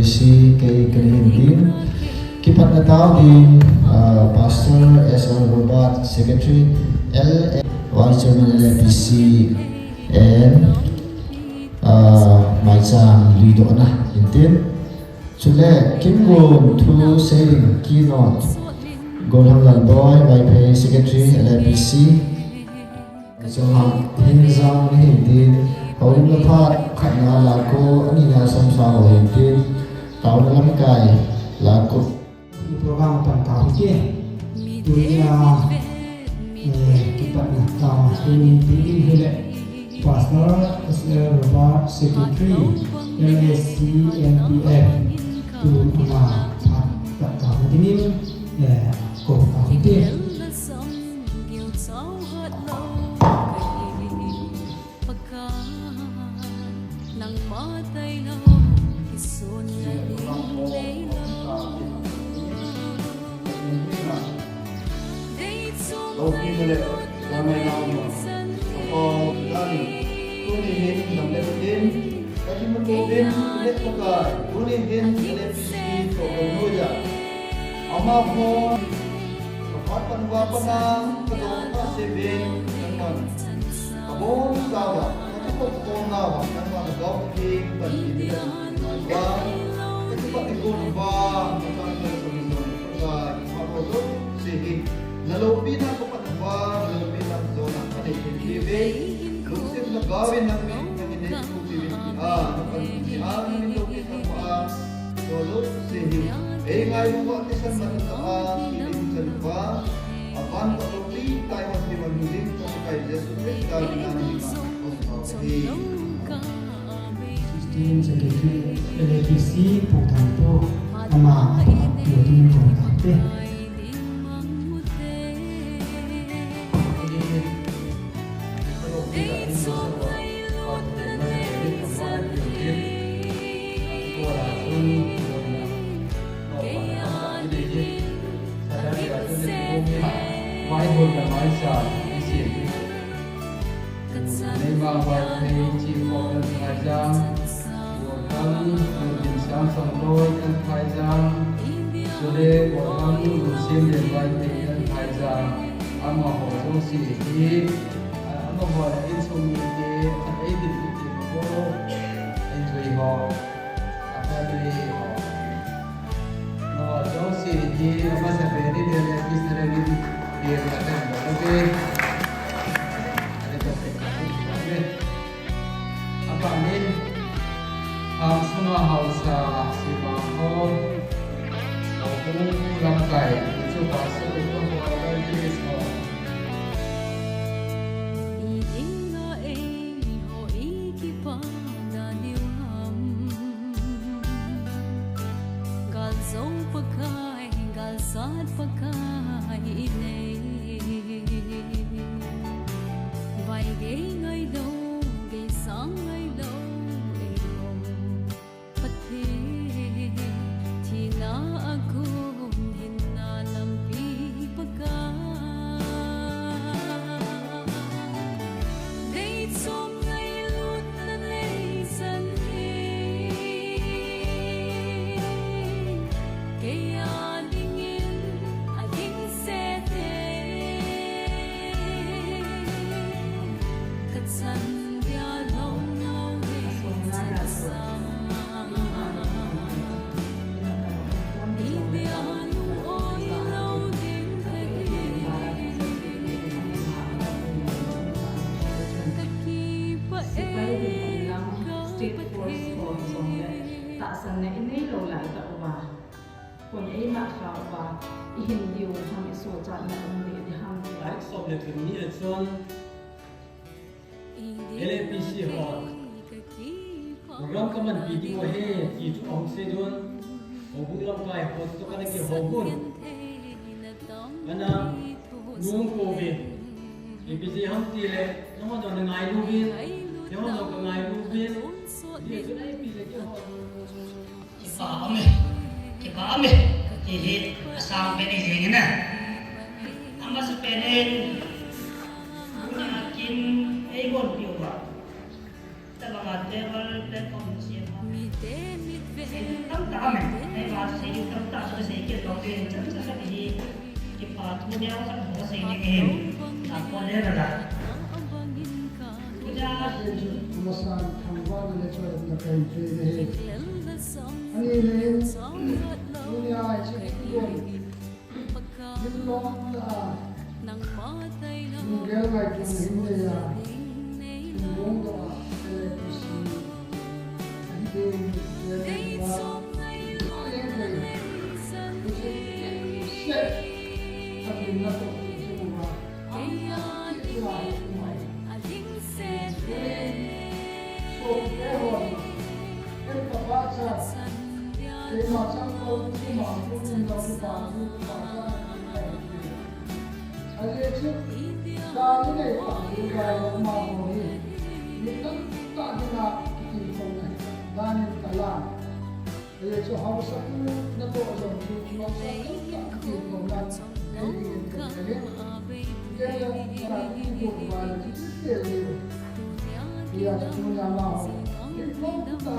LAPC kay kanihin din. Kipat na tao din Pastor S.R. Robert, Secretary L. Vice Chairman LAPC and Mai Chang Lido na intin. Chule Kim Gun Tu Sing Keynote Golham Lalboy Vice Secretary LAPC. So hin zang ni din hawin na pat kana lako ani na samsa ho din tao na lam kai lako program pantau ke dunia kita nak tahu ini hele Pastor S.R. Robert Secretary LACNPF tu nama tak tahu ini kau tahu ke Oke boleh ramai nama. Oh, kali tuni hin nampak din. Kali mungkin lihat pakai tuni hin LAPC to Kamboja. Ama po kapat panang kedua sebin teman. Kabung kawa, ketupat konawa teman gawking pendidikan. Wah, ketupat ikon bang macam tersusun. Pakai apa sih? Nalupin ang kapatwa, nalupin ang zona connectivity, lusip na gawin ng connectivity, napagpisihan ng nilupin ng mga solot sihi. Ngayon mo at isang matataan, ilim sa lupa, apan palupi, tayo mas di manulim kung kay Jesus Christ, gawin na nila ang Sistem Secretary LAPC putang po ama yodin kontakte. Mai hồn là mai sàn đi xỉn nên vàng vài thầy chỉ có lần thái giang của tăng một điểm sáng sòng đôi tân thái giang cho nên của tăng một xem đến vài thầy tân thái giang ăn mà họ trong xỉ thì ăn mà họ là in sông như thế ấy thì có anh tùy họ anh tùy họ nó trong xỉ thì mà sẽ về đi đến cái sự này dia mengatakan bahawa ada topik apa ni semua hausa si mahal maupun lampai itu bahasa untuk orang Islam. Sana ini lo lah tak ubah. Pun ini mak kau ubah. Ihin diu kami suaca nak umbi di ham. Baik sob le kini etson LAPC hot. Program kaman video he itu om se don. Hobun lam kai hot to kana ke hobun. Mana nung covid. LAPC ham ti le nama don ngai lubin. Nama don ngai lubin. Dia tu LAPC ke hot. Kipame, jadi asam pening na. Amba sa pening, punya akin egon piuba. Tabang table platform siya. tam ta me ai ba sei ni tam ta so sei ke lo de cham cha ka ni ki pa thu nya ka ho sei ni em ta ko le ra puja Masan thangwan le chwa na kai tre le ani le dunia chi ko yin lo ta ngel mai tu hin le ya ngong da le ku si ani de le wa le le ku si se ta na to chi wa ai ya mai so ever el papacha le ma chang ko tu ma ko ni da ku pa tu pa sa ale chu da ni ne pa tu ga yo ma mo ni ni ta ta ni na ki ko na da ni ta la ale chu ha sa ku na to zo tu ma sa ta ki ko na ni ni ka ni ye ya ra ki ko ba ni te le dia punya mau itu kita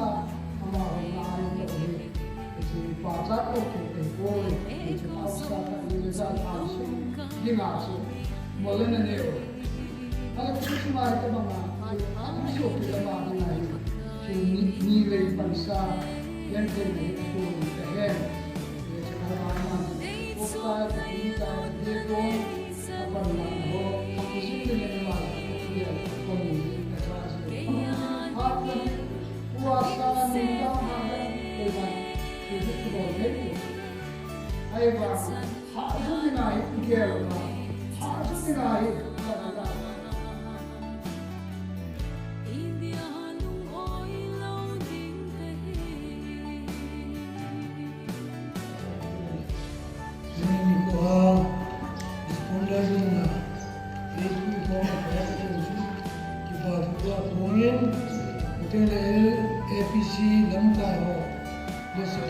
mau naik ke si pasar itu boleh si pasar itu jalan asing di masuk boleh nanti kalau kita cuma itu bangga masuk kita bangga naik si nilai bangsa yang kena itu kehen sekarang kita kita itu apa namanya aku sih dengan mana dia komunikasi puasa nunda makan dengan itu boleh ayo bang harus dinaik gel harus dinaik karena ini kuah sekolah ini itu kuah kita juga punya hotel APC lamkai ho जैसे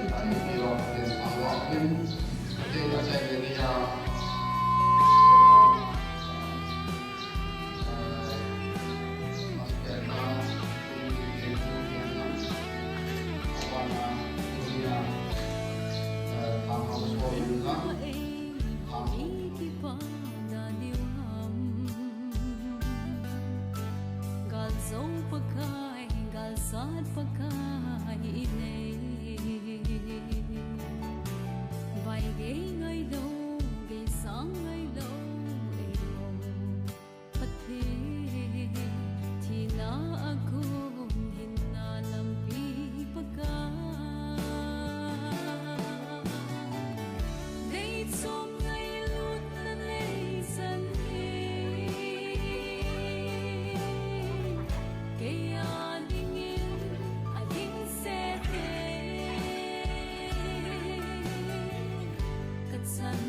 sun